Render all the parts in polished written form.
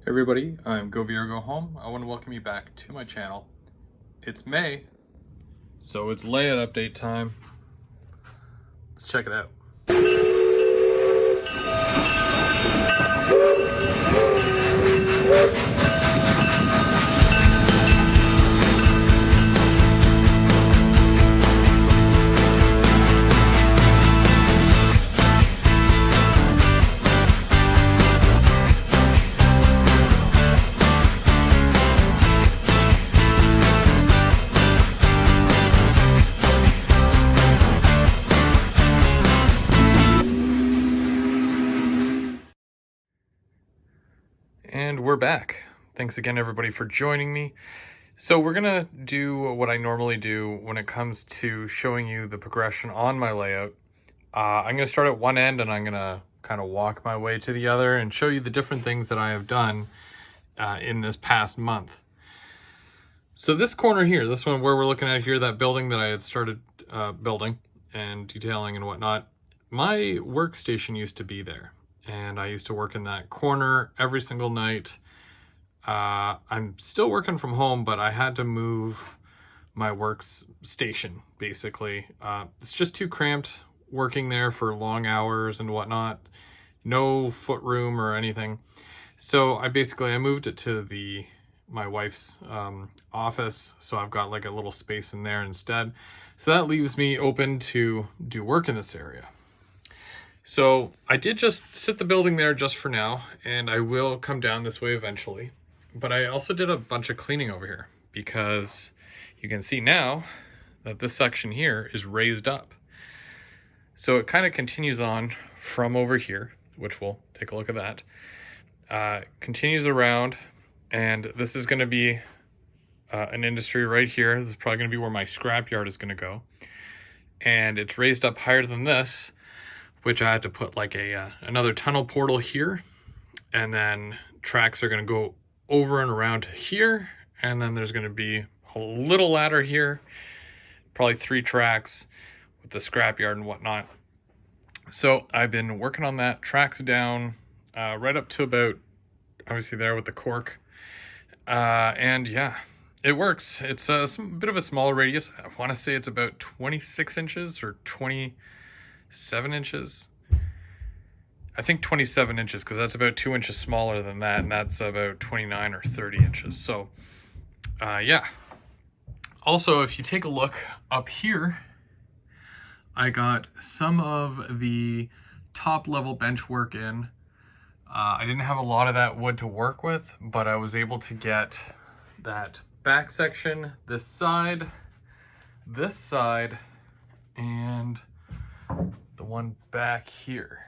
Hey everybody, I'm Go Via Go Home. I want to welcome you back to my channel. It's May, so it's layout update time. Let's check it out. And we're back. Thanks again everybody for joining me. So we're gonna do what I normally do when it comes to showing you the progression on my layout. I'm gonna start at one end and I'm gonna kind of walk my way to the other and show you the different things that I have done in this past month. So this corner here, this one where we're looking at here, that building that I had started building and detailing and whatnot, my workstation used to be there. And I used to work in that corner every single night. I'm still working from home, but I had to move my workstation, basically. It's just too cramped working there for long hours and whatnot. No foot room or anything. So I moved it to my wife's office, so I've got like a little space in there instead. So that leaves me open to do work in this area. So I did just sit the building there just for now, and I will come down this way eventually. But I also did a bunch of cleaning over here because you can see now that this section here is raised up. So it kind of continues on from over here, which we'll take a look at that. Continues around, and this is going to be an industry right here. This is probably going to be where my scrapyard is going to go. And it's raised up higher than this, which I had to put like another tunnel portal here, and then tracks are going to go over and around to here, and then there's going to be a little ladder here, probably 3 tracks with the scrapyard and whatnot. So I've been working on that, tracks down right up to about, obviously there with the cork, and yeah, it works. It's a bit of a smaller radius. I want to say it's about 26 inches or 27 inches. I think 27 inches, because that's about 2 inches smaller than that, and that's about 29 or 30 inches. So, yeah. Also, if you take a look up here, I got some of the top level bench work in. I didn't have a lot of that wood to work with, but I was able to get that back section, this side, and the one back here.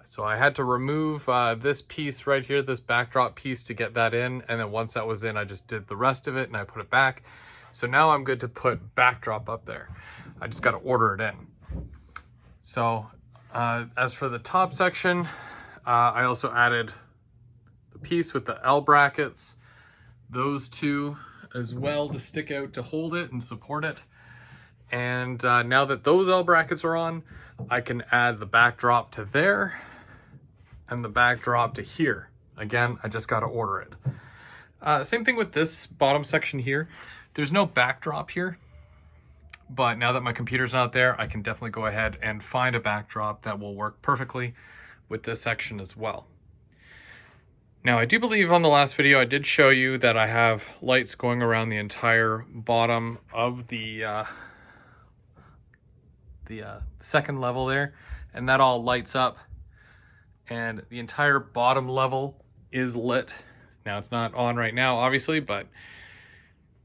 So I had to remove this piece right here, this backdrop piece, to get that in. And then once that was in, I just did the rest of it and I put it back. So now I'm good to put backdrop up there. I just got to order it in. So as for the top section, I also added the piece with the L brackets, those two as well to stick out to hold it and support it. And now that those L brackets are on, I can add the backdrop to there and the backdrop to here. Again, I just got to order it. Same thing with this bottom section here. There's no backdrop here, but now that my computer's not there, I can definitely go ahead and find a backdrop that will work perfectly with this section as well. Now, I do believe on the last video, I did show you that I have lights going around the entire bottom of the second level there, and that all lights up, and the entire bottom level is lit. Now it's not on right now, obviously, but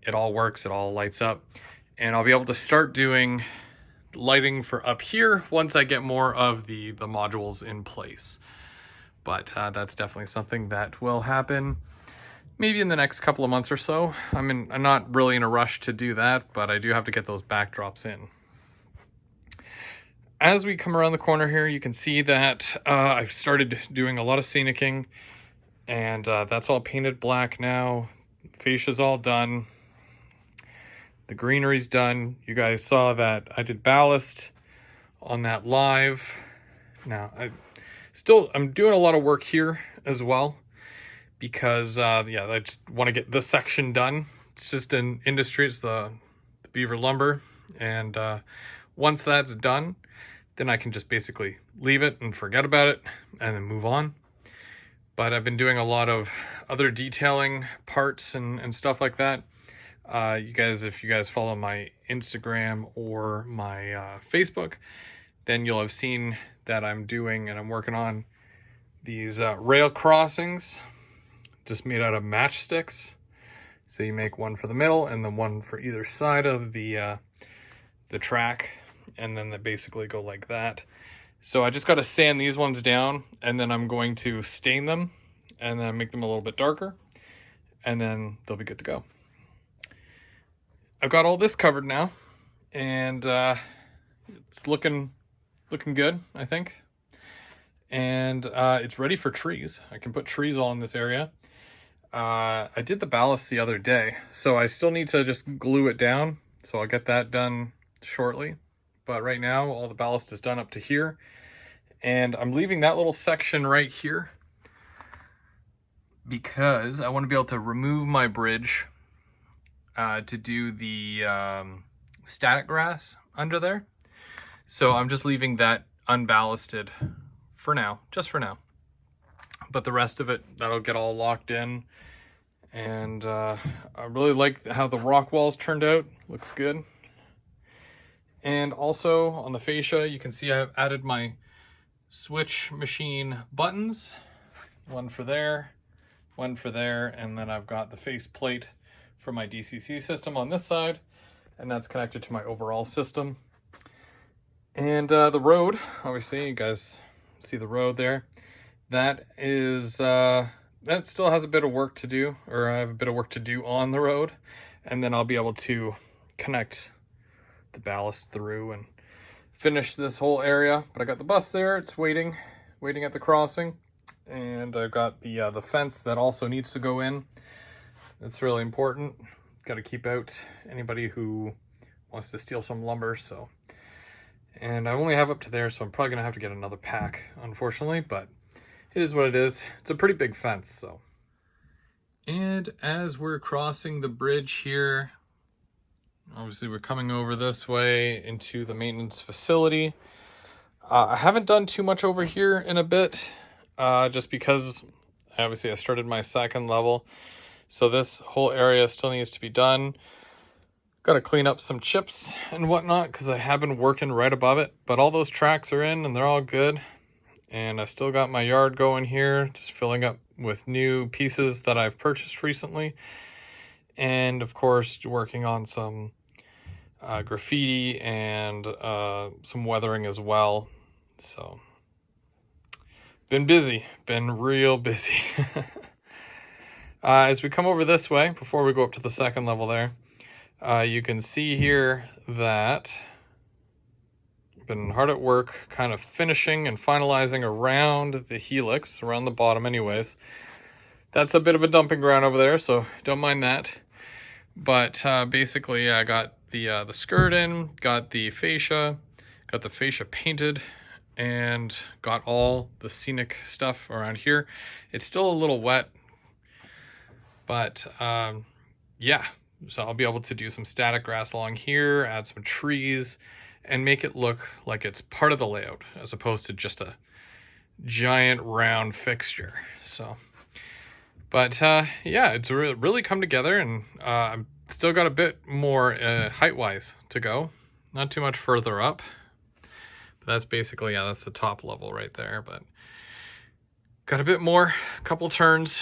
it all works, it all lights up, and I'll be able to start doing lighting for up here once I get more of the modules in place. But that's definitely something that will happen maybe in the next couple of months or so. I'm not really in a rush to do that, but I do have to get those backdrops in. As we come around the corner here, you can see that I've started doing a lot of scenicking, and that's all painted black now. Fascia's all done. The greenery's done. You guys saw that I did ballast on that live. Now, I'm doing a lot of work here as well, because yeah, I just want to get this section done. It's just an industry, it's the beaver lumber, and once that's done, then I can just basically leave it and forget about it and then move on. But I've been doing a lot of other detailing parts and stuff like that. If you guys follow my Instagram or my Facebook, then you'll have seen that I'm doing and I'm working on these rail crossings, just made out of matchsticks. So you make one for the middle and then one for either side of the track, and then they basically go like that. So I just got to sand these ones down, and then I'm going to stain them and then make them a little bit darker, and then they'll be good to go. I've got all this covered now, and it's looking good, I think. And it's ready for trees. I can put trees all in this area. I did the ballast the other day, so I still need to just glue it down. So I'll get that done shortly. But right now, all the ballast is done up to here. And I'm leaving that little section right here because I want to be able to remove my bridge to do the static grass under there. So I'm just leaving that unballasted for now, just for now. But the rest of it, that'll get all locked in. And I really like how the rock walls turned out. Looks good. And also on the fascia, you can see I've added my switch machine buttons. One for there, and then I've got the face plate for my DCC system on this side, and that's connected to my overall system. And the road, obviously, you guys see the road there. That is, that still has a bit of work to do, or I have a bit of work to do on the road, and then I'll be able to connect the ballast through and finish this whole area. But I got the bus there, it's waiting at the crossing, and I've got the fence that also needs to go in. That's really important. Got to keep out anybody who wants to steal some lumber. So, and I only have up to there, so I'm probably gonna have to get another pack, unfortunately, but it is what it is. It's a pretty big fence, so. And as we're crossing the bridge here, obviously we're coming over this way into the maintenance facility. I haven't done too much over here in a bit, just because obviously I started my second level. So this whole area still needs to be done. Got to clean up some chips and whatnot because I have been working right above it. But all those tracks are in and they're all good. And I've still got my yard going here, just filling up with new pieces that I've purchased recently. And of course, working on some graffiti and some weathering as well. So, been busy, been real busy. As we come over this way, before we go up to the second level there, you can see here that I've been hard at work kind of finishing and finalizing around the helix, around the bottom anyways. That's a bit of a dumping ground over there, so don't mind that. But basically I got the skirt in, got the fascia painted, and got all the scenic stuff around here. It's still a little wet, but yeah, so I'll be able to do some static grass along here, add some trees, and make it look like it's part of the layout as opposed to just a giant round fixture. So, but yeah, it's really come together, and I've still got a bit more height-wise to go. Not too much further up. But that's basically, yeah, that's the top level right there. But got a bit more, a couple turns.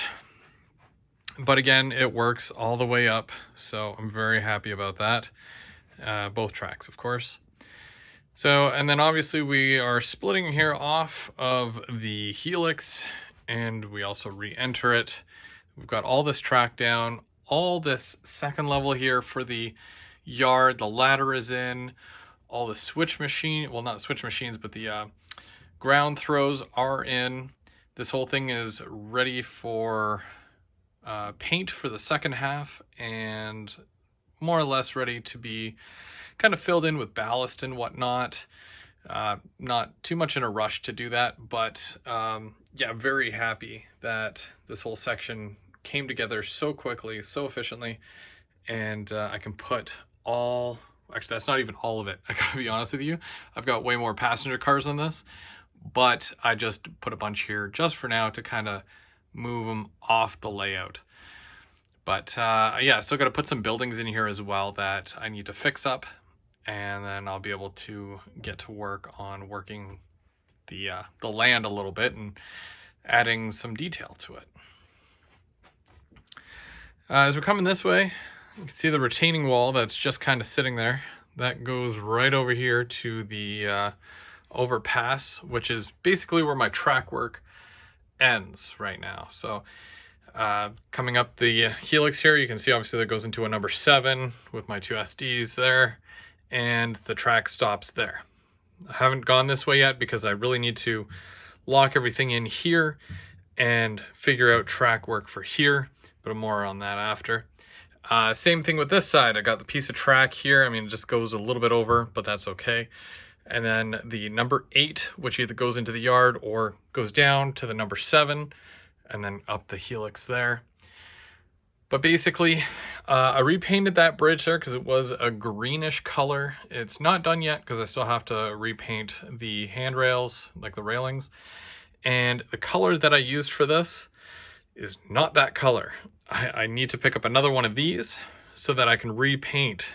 But again, it works all the way up, so I'm very happy about that. Both tracks, of course. So, and then obviously we are splitting here off of the helix, and we also re-enter it. We've got all this track down, all this second level here for the yard. The ladder is in, all the switch machine, well, not switch machines, but the ground throws are in. This whole thing is ready for paint for the second half, and more or less ready to be kind of filled in with ballast and whatnot. Not too much in a rush to do that, but yeah, very happy that this whole section came together so quickly, so efficiently, and I can put all, actually that's not even all of it, I gotta be honest with you. I've got way more passenger cars on this, but I just put a bunch here just for now to kind of move them off the layout. But yeah, still got to put some buildings in here as well that I need to fix up, and then I'll be able to get to work on working the land a little bit and adding some detail to it. As we're coming this way, you can see the retaining wall that's just kind of sitting there. That goes right over here to the overpass, which is basically where my track work ends right now. So coming up the helix here, you can see obviously that goes into a number 7 with my 2 SDs there, and the track stops there. I haven't gone this way yet because I really need to lock everything in here and figure out track work for here, but more on that after. Same thing with this side. I got the piece of track here. I mean, it just goes a little bit over, but that's okay. And then the number 8, which either goes into the yard or goes down to the number 7, and then up the helix there. But basically, I repainted that bridge there because it was a greenish color. It's not done yet because I still have to repaint the handrails, like the railings. And the color that I used for this is not that color. I need to pick up another one of these so that I can repaint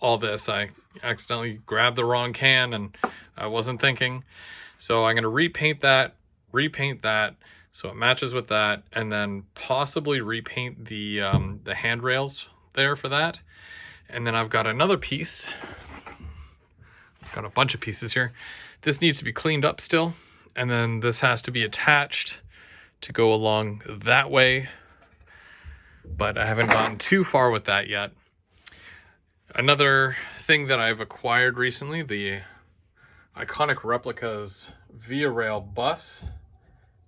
all this. I accidentally grabbed the wrong can and I wasn't thinking. So I'm going to repaint that so it matches with that, and then possibly repaint the handrails there for that. And then I've got another piece. I've got a bunch of pieces here. This needs to be cleaned up still, and then this has to be attached to go along that way. But I haven't gotten too far with that yet. Another thing that I've acquired recently, the Iconic Replicas Via Rail bus.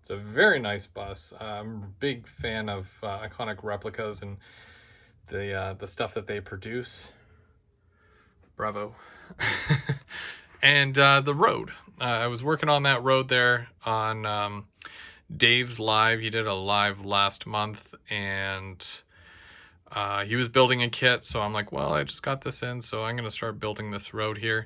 It's a very nice bus. I'm a big fan of Iconic Replicas and the stuff that they produce. Bravo. And the road. I was working on that road there on Dave's live. He did a live last month, and he was building a kit, so I'm like, well, I just got this in, so I'm going to start building this road here.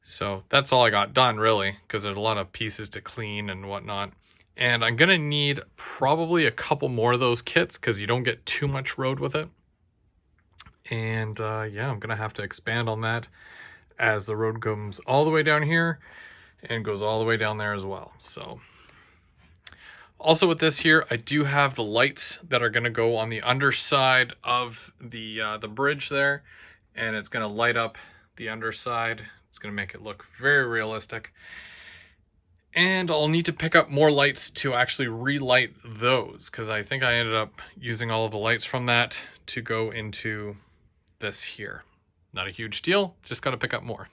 So that's all I got done, really, because there's a lot of pieces to clean and whatnot. And I'm going to need probably a couple more of those kits because you don't get too much road with it. And yeah, I'm going to have to expand on that as the road comes all the way down here and goes all the way down there as well. So also with this here, I do have the lights that are going to go on the underside of the bridge there, and it's going to light up the underside. It's going to make it look very realistic. And I'll need to pick up more lights to actually relight those, because I think I ended up using all of the lights from that to go into this here. Not a huge deal, just got to pick up more.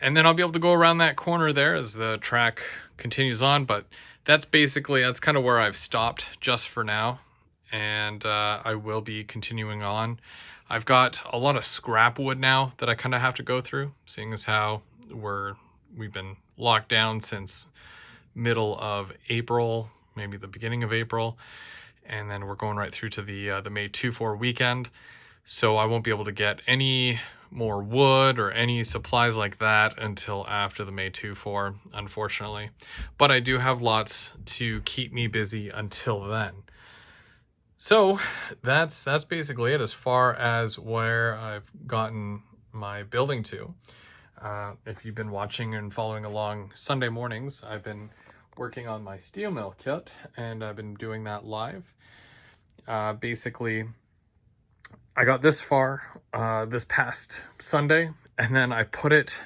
And then I'll be able to go around that corner there as the track continues on, but that's kind of where I've stopped just for now, and I will be continuing on. I've got a lot of scrap wood now that I kind of have to go through, seeing as how we've been locked down since middle of April, maybe the beginning of April, and then we're going right through to the May 2-4 weekend. So I won't be able to get any more wood or any supplies like that until after the May 2-4, unfortunately. But I do have lots to keep me busy until then. So that's basically it as far as where I've gotten my building to. If you've been watching and following along Sunday mornings, I've been working on my steel mill kit, and I've been doing that live. Basically, I got this far this past Sunday, and then I put it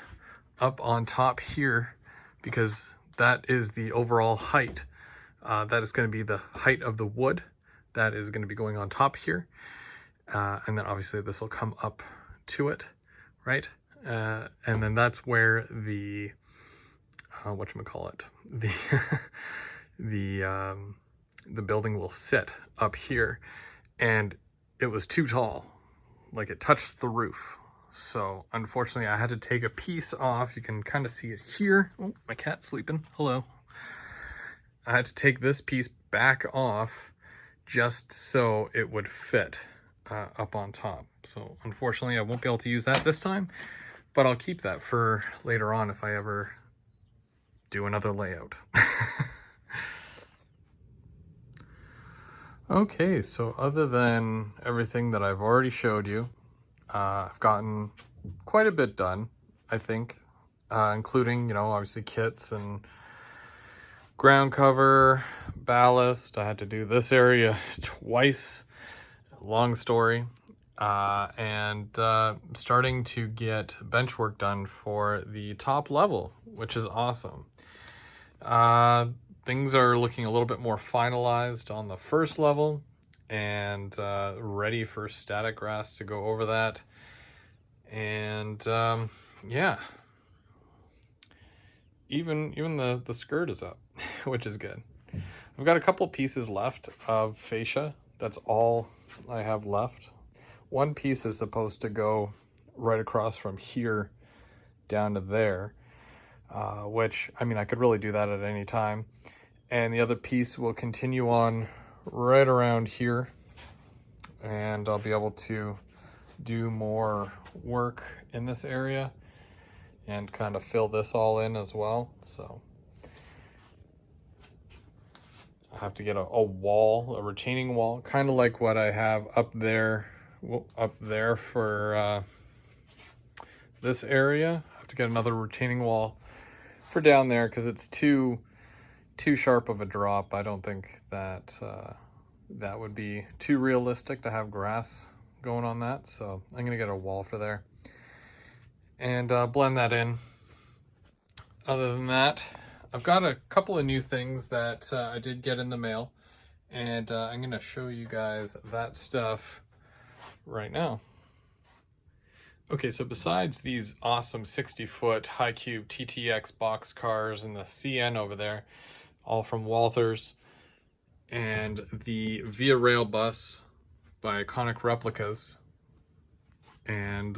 up on top here because that is the overall height. That is going to be the height of the wood that is going to be going on top here. And then obviously this will come up to it, right? And then that's where the whatchamacallit, the building will sit up here. And it was too tall, like it touched the roof. So unfortunately I had to take a piece off. You can kind of see it here. Oh, my cat's sleeping. Hello. I had to take this piece back off just so it would fit up on top. So unfortunately I won't be able to use that this time, but I'll keep that for later on if I ever do another layout. Okay, so other than everything that I've already showed you, I've gotten quite a bit done, I think, including, obviously kits and ground cover, ballast. I had to do this area twice, long story, and starting to get bench work done for the top level, which is awesome. Things are looking a little bit more finalized on the first level and ready for static grass to go over that. And yeah, even the skirt is up, which is good. I've got a couple pieces left of fascia. That's all I have left. One piece is supposed to go right across from here down to there, which, I mean, I could really do that at any time. And the other piece will continue on right around here, and I'll be able to do more work in this area and kind of fill this all in as well. So I have to get a wall, a retaining wall, kind of like what I have up there for this area. I have to get another retaining wall for down there because it's too sharp of a drop. I don't think that that would be too realistic to have grass going on that. So I'm gonna get a wall for there and blend that in. Other than that, I've got a couple of new things that I did get in the mail, and I'm gonna show you guys that stuff right now. Okay, so besides these awesome 60-foot high cube TTX box cars and the CN over there, all from Walthers, and the Via Rail bus by Iconic Replicas, and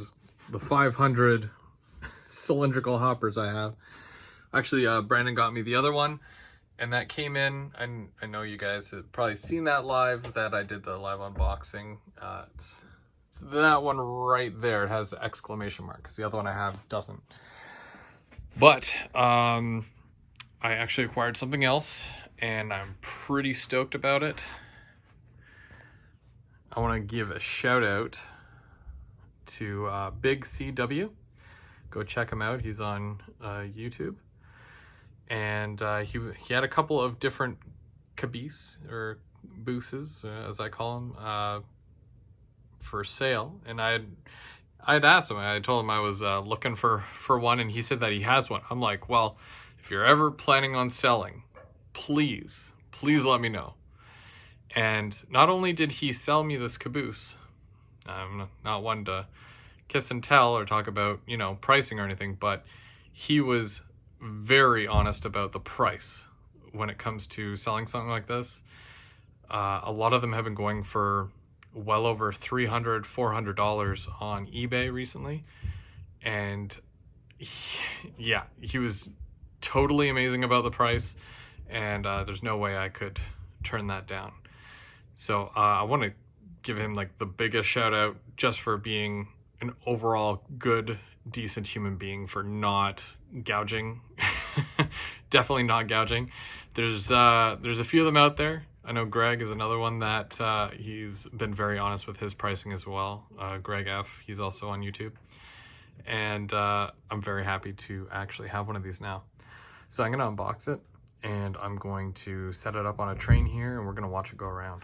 the 500 cylindrical hoppers I have. Actually, Brandon got me the other one, and that came in, and I know you guys have probably seen that live, that I did the live unboxing. It's that one right there. It has the exclamation mark, because the other one I have doesn't. But I actually acquired something else, and I'm pretty stoked about it. I want to give a shout out to Big CW. Go check him out. He's on YouTube. And he had a couple of different caboose, or booses, as I call them, for sale. And I had asked him, I told him I was looking for one, and he said that he has one. I'm like, well, if you're ever planning on selling, please let me know. And not only did he sell me this caboose, I'm not one to kiss and tell or talk about, pricing or anything, but he was very honest about the price when it comes to selling something like this. A lot of them have been going for well over $300, $400 on eBay recently. And he was totally amazing about the price, and there's no way I could turn that down. So I want to give him like the biggest shout out just for being an overall good, decent human being, for not gouging. Definitely not gouging. There's a few of them out there. I know Greg is another one that he's been very honest with his pricing as well. Greg F, he's also on YouTube. And I'm very happy to actually have one of these now. So I'm gonna unbox it, and I'm going to set it up on a train here, and we're gonna watch it go around.